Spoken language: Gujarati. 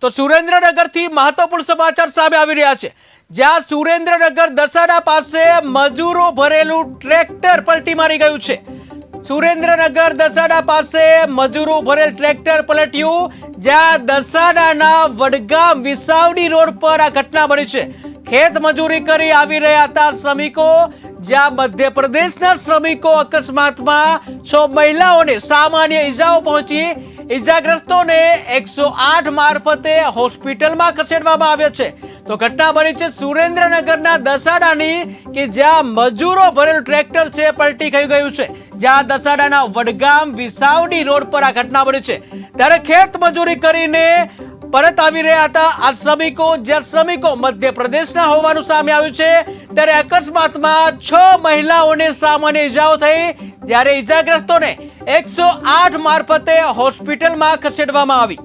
તો સુરેન્દ્રનગરથી મહત્વપૂર્ણ સમાચાર સામે આવી રહ્યા છે, જ્યાં સુરેન્દ્રનગર દસાડા પાસે મજૂરો ભરેલું ટ્રેક્ટર પલટી મારી ગયું છે। સુરેન્દ્રનગર દસાડા પાસે મજૂરો ભરેલ ટ્રેક્ટર પલટ્યું, જ્યાં દસાડાના વડગામ વિસાવડી રોડ પર આ ઘટના બની છે। ખેત મજૂરી કરી આવી રહ્યા હતા શ્રમિકો, જ્યાં મધ્યપ્રદેશના શ્રમિકો અકસ્માતમાં 6 મહિલાઓને સામાન્ય ઈજાઓ પહોંચી। ઈજાગ્રસ્તોને 108 મારફતે હોસ્પિટલમાં ખસેડવામાં આવ્યા છે। તો ઘટના બની છે સુરેન્દ્રનગરના દસાડાની, કે જ્યાં મજૂરો ભરેલું ટ્રેક્ટર છે પલટી થઈ ગયું છે, જ્યાં દસાડાના વડગામ વિસાવડી રોડ પર આ ઘટના બની છે। ત્યારે ખેત મજૂરી કરીને પરત આવી રહ્યા હતા આ શ્રમિકો, જ્યાં શ્રમિકો મધ્યપ્રદેશના હોવાનું સામે આવ્યું છે। ત્યારે અકસ્માતમાં 6 મહિલાઓને સામાન્ય ઈજાઓ થઈ, જ્યારે ઈજાગ્રસ્તોને 108 મારફતે હોસ્પિટલમાં ખસેડવામાં આવી।